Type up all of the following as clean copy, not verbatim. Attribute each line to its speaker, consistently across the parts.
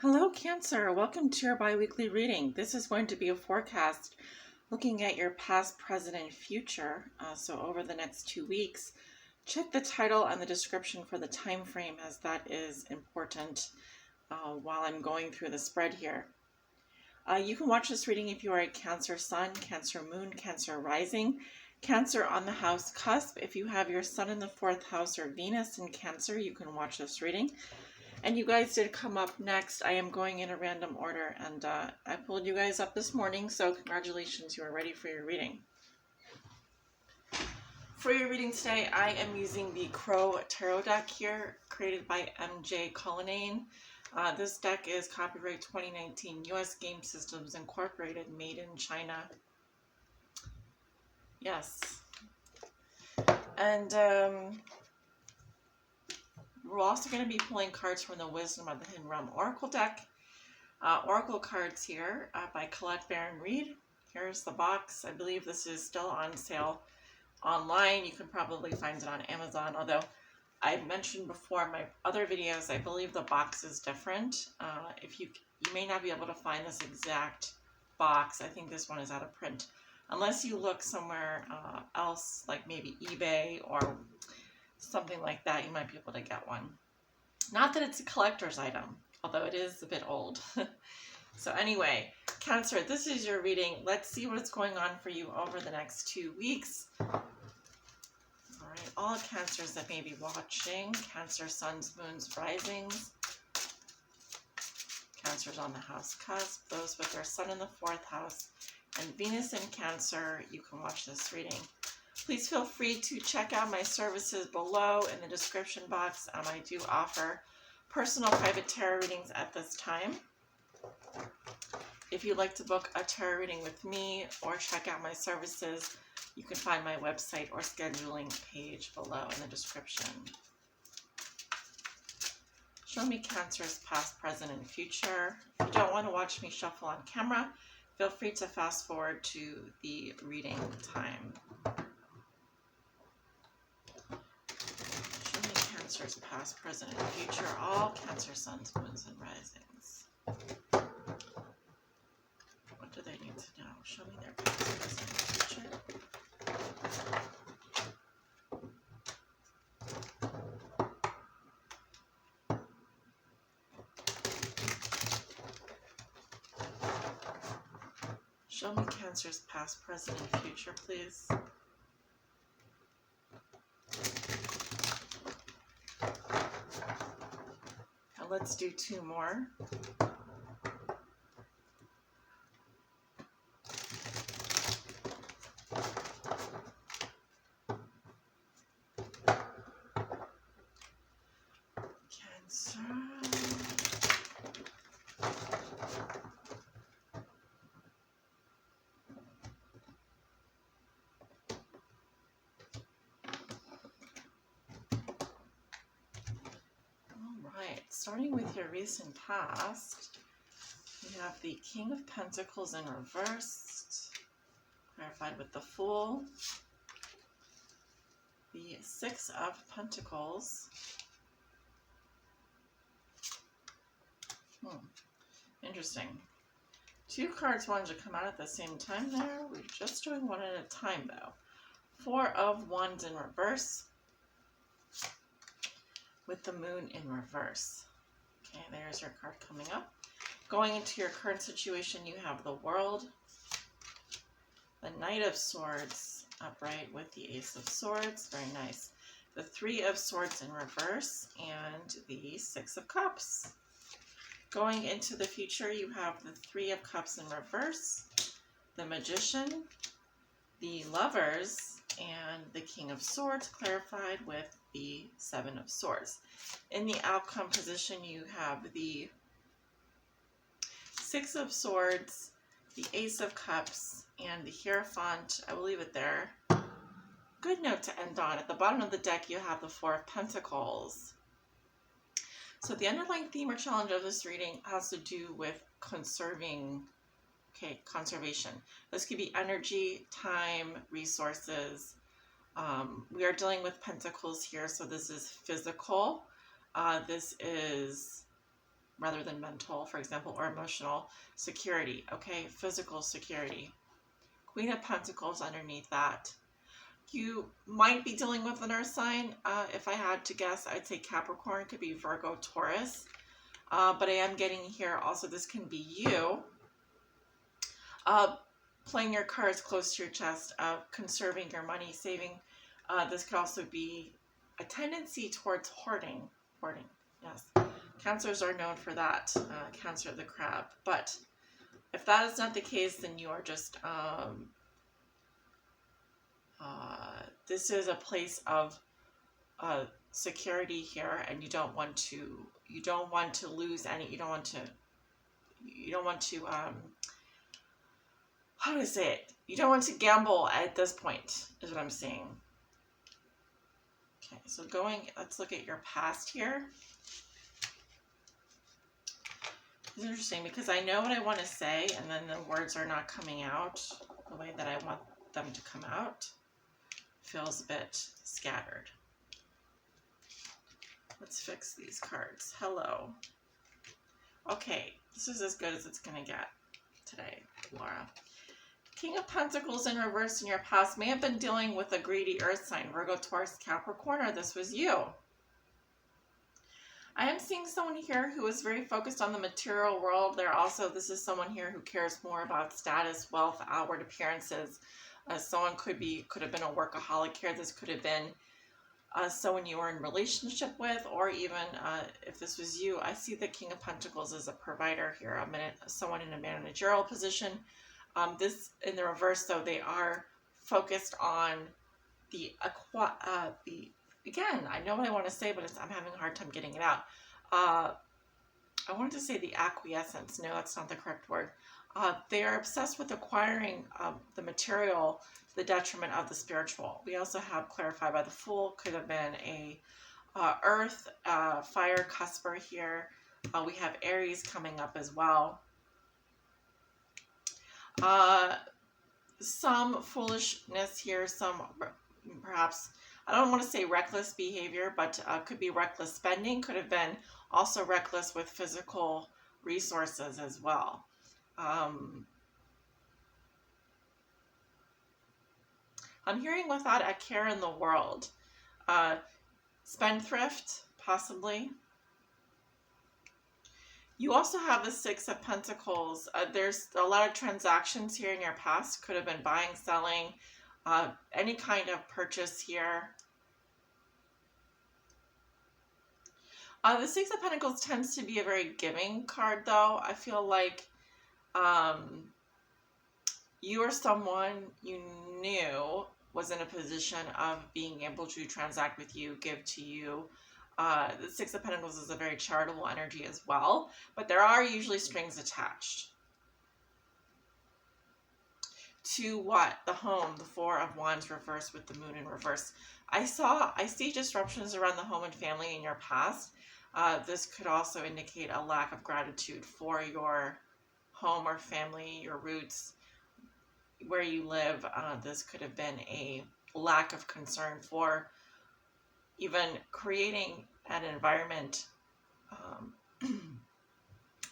Speaker 1: Hello, Cancer. Welcome to your bi-weekly reading. This is going to be a forecast looking at your past, present, and future. So over the next 2 weeks, check the title and the description for the time frame, as that is important while I'm going through the spread here. You can watch this reading if you are a Cancer Sun, Cancer Moon, Cancer Rising, Cancer on the house cusp. If you have your Sun in the 4th house or Venus in Cancer, you can watch this reading. And you guys did come up next. I am going in a random order, and I pulled you guys up this morning, so congratulations, you are ready for your reading. For your reading today, I am using the Crow Tarot deck here, created by MJ Cullinane. This deck is copyright 2019, US Game Systems Incorporated, made in China. Yes. And we're also going to be pulling cards from the Wisdom of the Hidden Realm Oracle deck. Oracle cards here by Colette Baron Reed. Here's the box. I believe this is still on sale online. You can probably find it on Amazon, although I mentioned before in my other videos, I believe the box is different. You may not be able to find this exact box. I think this one is out of print. Unless you look somewhere else, like maybe eBay or something like that, you might be able to get one. Not that it's a collector's item, although it is a bit old. So anyway, Cancer, this is your reading. Let's see what's going on for you over the next 2 weeks. All right, all Cancers that may be watching, Cancer, Suns, Moons, Risings, Cancers on the house cusp, those with their Sun in the 4th house, and Venus in Cancer, you can watch this reading. Please feel free to check out my services below in the description box. I do offer personal private tarot readings at this time. If you'd like to book a tarot reading with me or check out my services, you can find my website or scheduling page below in the description. Show me Cancer's past, present, and future. If you don't want to watch me shuffle on camera, feel free to fast forward to the reading time. Cancer's past, present, and future. All Cancer, Suns, Moons, and Risings. What do they need to know? Show me their past, present, and future. Show me Cancer's past, present, and future, please. Let's do 2 more. Cancer. Starting with your recent past, we have the King of Pentacles in reverse, clarified with the Fool, the 6 of Pentacles, interesting. 2 cards wanted to come out at the same time there. We're just doing one at a time though. 4 of Wands in reverse, with the Moon in reverse. Okay, there's your card coming up. Going into your current situation, you have the World, the Knight of Swords upright with the Ace of Swords, very nice. The 3 of Swords in reverse and the 6 of Cups. Going into the future, you have the 3 of Cups in reverse, the Magician, the Lovers, and the King of Swords clarified with the 7 of Swords. In the outcome position, you have the 6 of Swords, the Ace of Cups, and the Hierophant. I will leave it there. Good note to end on. At the bottom of the deck, you have the 4 of Pentacles. So the underlying theme or challenge of this reading has to do with conservation. This could be energy, time, resources. We are dealing with Pentacles here, so this is physical. This is rather than mental, for example, or emotional security. Okay, physical security. Queen of Pentacles underneath that. You might be dealing with an earth sign. If I had to guess, I'd say Capricorn, could be Virgo, Taurus. But I am getting here also, this can be you. Playing your cards close to your chest, conserving your money, saving. This could also be a tendency towards hoarding. Hoarding, yes. Cancers are known for that. Cancer the crab. But if that is not the case, then you are just... this is a place of security here, and you don't want to lose any. You don't want to how to say it? You don't want to gamble at this point, is what I'm saying. Okay, so let's look at your past here. It's interesting because I know what I want to say, and then the words are not coming out the way that I want them to come out. Feels a bit scattered. Let's fix these cards. Hello. Okay, this is as good as it's going to get today, Laura. King of Pentacles in reverse in your past may have been dealing with a greedy earth sign, Virgo, Taurus, Capricorn, or this was you. I am seeing someone here who is very focused on the material world. This is someone here who cares more about status, wealth, outward appearances. Someone could have been a workaholic here. This could have been someone you were in relationship with, or even if this was you. I see the King of Pentacles as a provider here, someone in a managerial position. This in the reverse, though, they are focused on again, I know what I want to say, but I'm having a hard time getting it out. I wanted to say the acquiescence. No, that's not the correct word. They are obsessed with acquiring the material to the detriment of the spiritual. We also have clarified by the Fool, could have been a earth, fire cusper here. We have Aries coming up as well. Some foolishness here, some perhaps, I don't want to say reckless behavior, but could be reckless spending, could have been also reckless with physical resources as well. I'm hearing without a care in the world. Spendthrift, possibly. You also have the Six of Pentacles. There's a lot of transactions here in your past. Could have been buying, selling, any kind of purchase here. The Six of Pentacles tends to be a very giving card, though. I feel like you or someone you knew was in a position of being able to transact with you, give to you. The Six of Pentacles is a very charitable energy as well, but there are usually strings attached. To what? The home, the Four of Wands reversed with the Moon in reverse. I see disruptions around the home and family in your past. This could also indicate a lack of gratitude for your home or family, your roots, where you live. This could have been a lack of concern for even creating an environment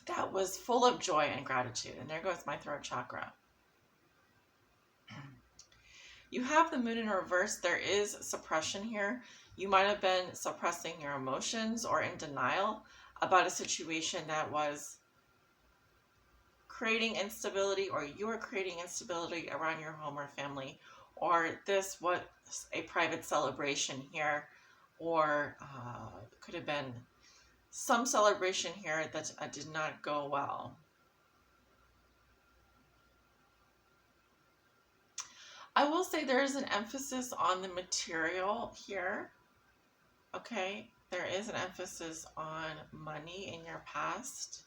Speaker 1: that was full of joy and gratitude. And there goes my throat chakra. You have the Moon in reverse. There is suppression here. You might have been suppressing your emotions or in denial about a situation that was creating instability, or you were creating instability around your home or family, or this was a private celebration here, or could have been some celebration here that did not go well. I will say there is an emphasis on the material here. Okay, there is an emphasis on money in your past,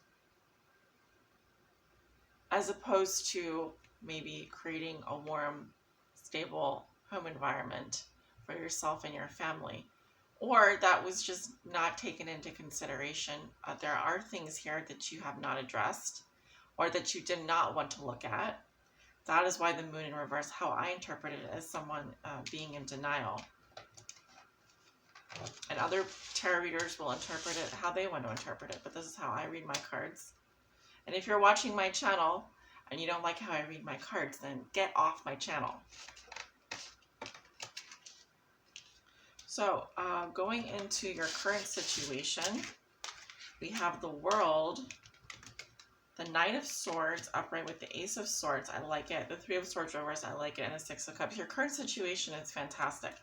Speaker 1: as opposed to maybe creating a warm, stable home environment for yourself and your family. Or that was just not taken into consideration. There are things here that you have not addressed, or that you did not want to look at. That is why the Moon in reverse, how I interpret it, as someone being in denial. And other tarot readers will interpret it how they want to interpret it, but this is how I read my cards. And if you're watching my channel and you don't like how I read my cards, then get off my channel. So, going into your current situation, we have the World, the Knight of Swords upright with the Ace of Swords. I like it. The Three of Swords reversed. I like it. And the Six of Cups. Your current situation is fantastic.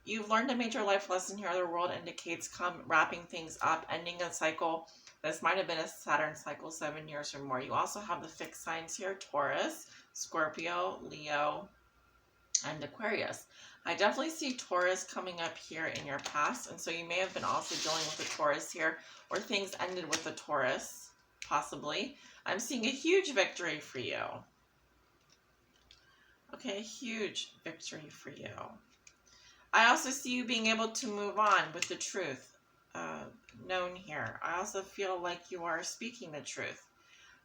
Speaker 1: You've learned a major life lesson here. The World indicates wrapping things up, ending a cycle. This might have been a Saturn cycle, 7 years or more. You also have the fixed signs here: Taurus, Scorpio, Leo, and Aquarius. I definitely see Taurus coming up here in your past, and so you may have been also dealing with the Taurus here, or things ended with the Taurus, possibly. I'm seeing a huge victory for you. Okay, huge victory for you. I also see you being able to move on with the truth known here. I also feel like you are speaking the truth.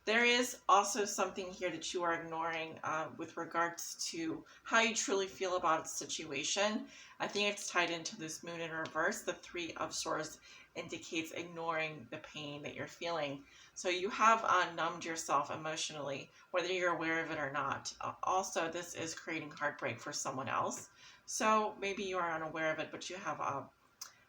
Speaker 1: There is also something here that you are ignoring with regards to how you truly feel about the situation. I think it's tied into this moon in reverse. The Three of Swords indicates ignoring the pain that you're feeling. So you have numbed yourself emotionally, whether you're aware of it or not. Also, this is creating heartbreak for someone else. So maybe you are unaware of it, but you have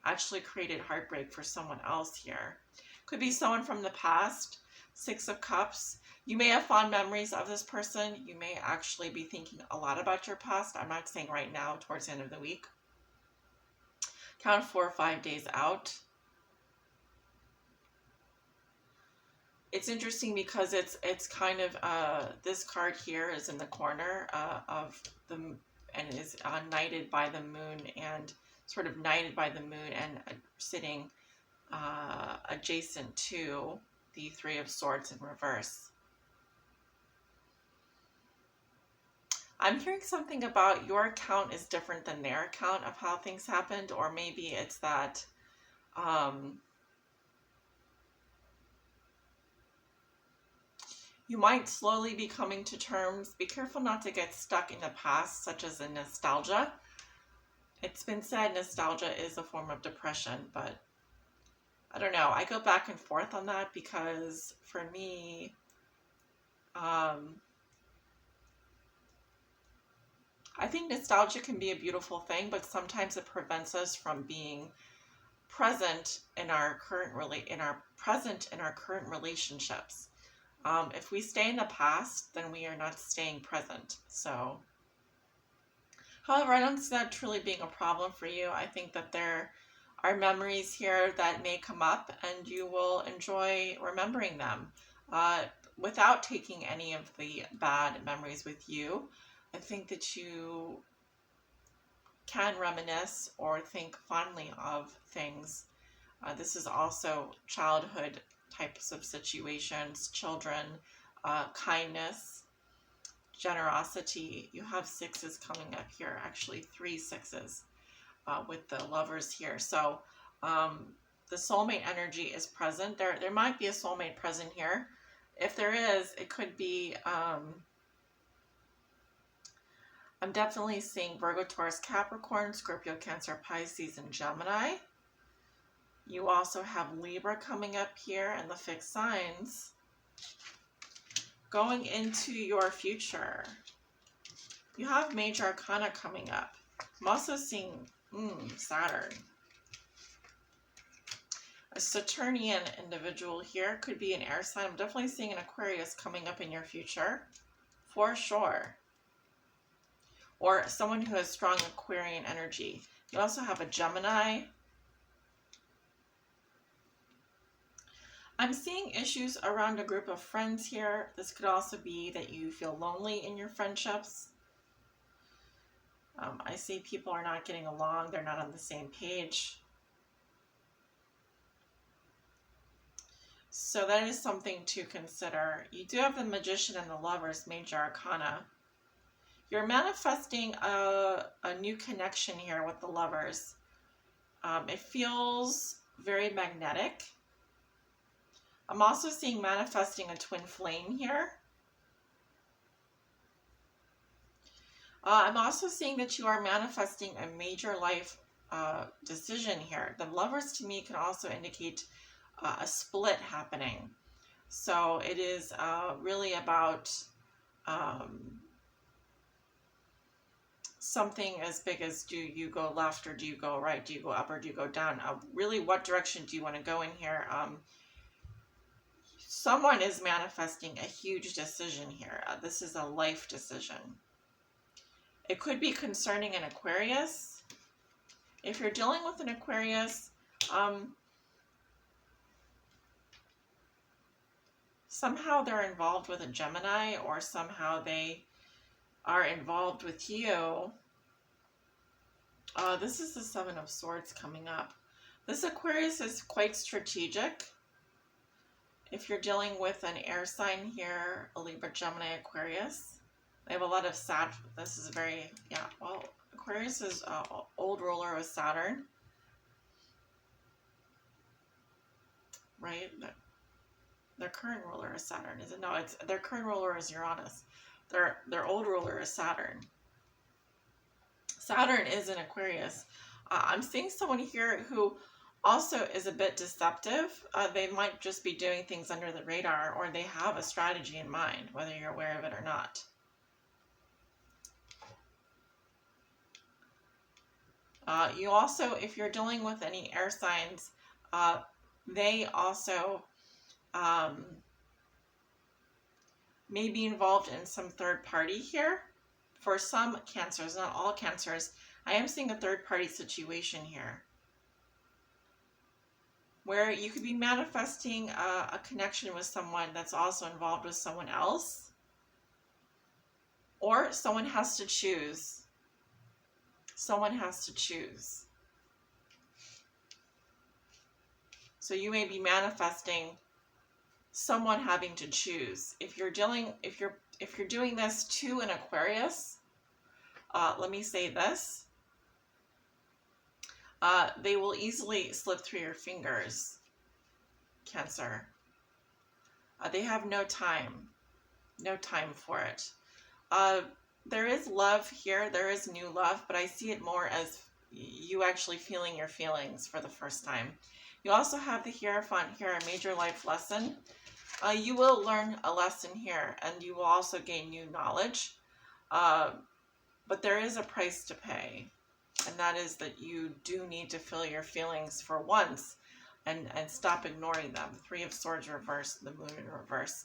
Speaker 1: actually created heartbreak for someone else here. Could be someone from the past. Six of Cups. You may have fond memories of this person. You may actually be thinking a lot about your past. I'm not saying right now, towards the end of the week. Count 4 or 5 days out. It's interesting because it's kind of this card here is in the corner of the, and is knighted by the moon, and sort of knighted by the moon, and sitting adjacent to the Three of Swords in reverse. I'm hearing something about your account is different than their account of how things happened, or maybe it's that you might slowly be coming to terms. Be careful not to get stuck in the past, such as in nostalgia. It's been said nostalgia is a form of depression, but I don't know. I go back and forth on that because for me, I think nostalgia can be a beautiful thing, but sometimes it prevents us from being present in our current relationships. If we stay in the past, then we are not staying present. So, however, I don't see that truly being a problem for you. I think that there are memories here that may come up, and you will enjoy remembering them without taking any of the bad memories with you. I think that you can reminisce or think fondly of things. This is also childhood types of situations, children, kindness, generosity. You have sixes coming up here, actually 3 sixes. With the Lovers here. So the soulmate energy is present. There might be a soulmate present here. If there is, it could be, I'm definitely seeing Virgo, Taurus, Capricorn, Scorpio, Cancer, Pisces, and Gemini. You also have Libra coming up here and the fixed signs. Going into your future, you have Major Arcana coming up. I'm also seeing Saturn. A Saturnian individual here, could be an air sign. I'm definitely seeing an Aquarius coming up in your future, for sure. Or someone who has strong Aquarian energy. You also have a Gemini. I'm seeing issues around a group of friends here. This could also be that you feel lonely in your friendships. I see people are not getting along. They're not on the same page. So that is something to consider. You do have the Magician and the Lovers, Major Arcana. You're manifesting a new connection here with the Lovers. It feels very magnetic. I'm also seeing manifesting a twin flame here. I'm also seeing that you are manifesting a major life decision here. The Lovers to me can also indicate a split happening. So it is really about something as big as, do you go left or do you go right? Do you go up or do you go down? Really, what direction do you want to go in here? Someone is manifesting a huge decision here. This is a life decision. It could be concerning an Aquarius. If you're dealing with an Aquarius, somehow they're involved with a Gemini, or somehow they are involved with you. This is the Seven of Swords coming up. This Aquarius is quite strategic. If you're dealing with an air sign here, a Libra, Gemini, Aquarius, they have a lot of this is very, yeah, well, Aquarius is old ruler of Saturn, right? Their current ruler is Saturn, is it? No, it's their current ruler is Uranus. Their old ruler is Saturn. Saturn is in Aquarius. I'm seeing someone here who also is a bit deceptive. They might just be doing things under the radar, or they have a strategy in mind, whether you're aware of it or not. You also, if you're dealing with any air signs, they also may be involved in some third party here. For some Cancers, not all Cancers, I am seeing a third party situation here, where you could be manifesting a connection with someone that's also involved with someone else, or someone has to choose. Someone has to choose. So you may be manifesting someone having to choose. If you're doing this to an Aquarius, let me say this. They will easily slip through your fingers, Cancer. They have no time for it. There is love here, there is new love, but I see it more as you actually feeling your feelings for the first time. You also have the Hierophant here, a major life lesson. You will learn a lesson here, and you will also gain new knowledge. But there is a price to pay, and that is that you do need to feel your feelings for once and stop ignoring them. Three of Swords reversed, the Moon in reverse.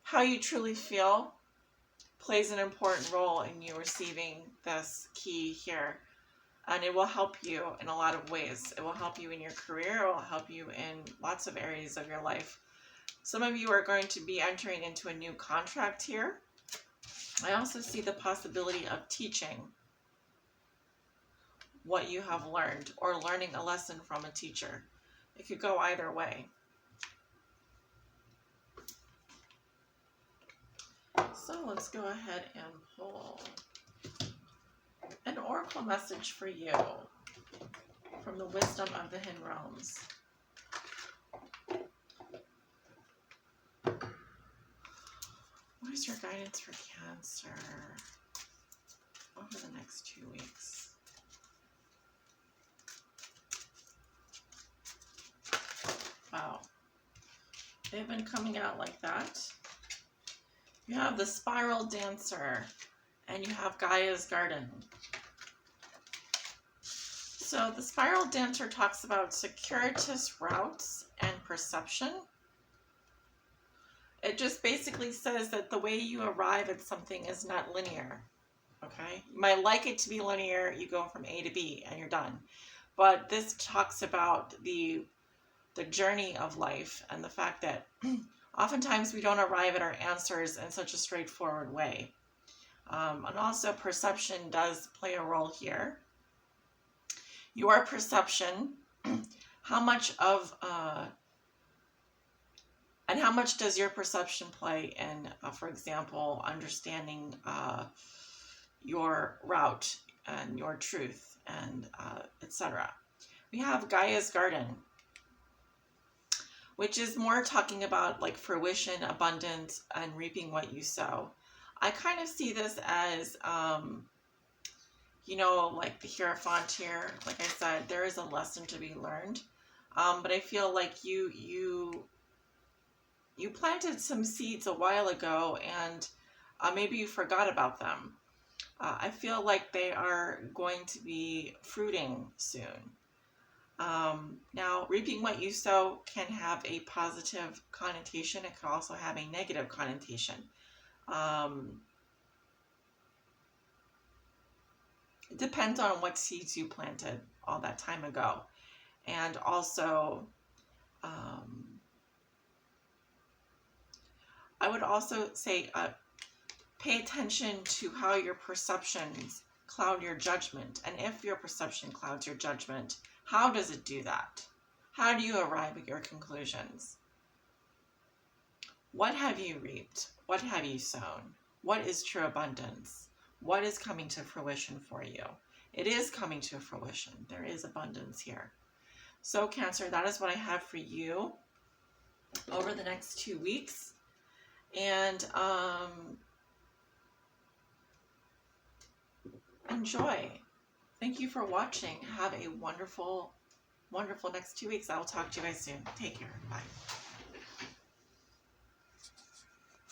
Speaker 1: How you truly feel plays an important role in you receiving this key here. And it will help you in a lot of ways. It will help you in your career. It will help you in lots of areas of your life. Some of you are going to be entering into a new contract here. I also see the possibility of teaching what you have learned, or learning a lesson from a teacher. It could go either way. So let's go ahead and pull an oracle message for you from the wisdom of the hidden realms. What is your guidance for Cancer over the next 2 weeks? Wow. They've been coming out like that. You have the Spiral Dancer, and you have Gaia's Garden. So the Spiral Dancer talks about circuitous routes and perception. It just basically says that the way you arrive at something is not linear. Okay? You might like it to be linear. You go from A to B and you're done. But this talks about the journey of life, and the fact that oftentimes we don't arrive at our answers in such a straightforward way. And also perception does play a role here. Your perception, how much does your perception play in, for example, understanding your route and your truth, and etc. We have Gaia's Garden, which is more talking about like fruition, abundance, and reaping what you sow. I kind of see this as you know, like the Hierophant here, like I said, there is a lesson to be learned. But I feel like you planted some seeds a while ago, and maybe you forgot about them. I feel like they are going to be fruiting soon. Now, reaping what you sow can have a positive connotation. It can also have a negative connotation. It depends on what seeds you planted all that time ago. And also, I would also say pay attention to how your perceptions cloud your judgment. And if your perception clouds your judgment, how does it do that? How do you arrive at your conclusions? What have you reaped? What have you sown? What is true abundance? What is coming to fruition for you? It is coming to fruition. There is abundance here. So Cancer, that is what I have for you over the next 2 weeks. And enjoy. Thank you for watching. Have a wonderful, wonderful next 2 weeks. I will talk to you guys soon. Take care. Bye.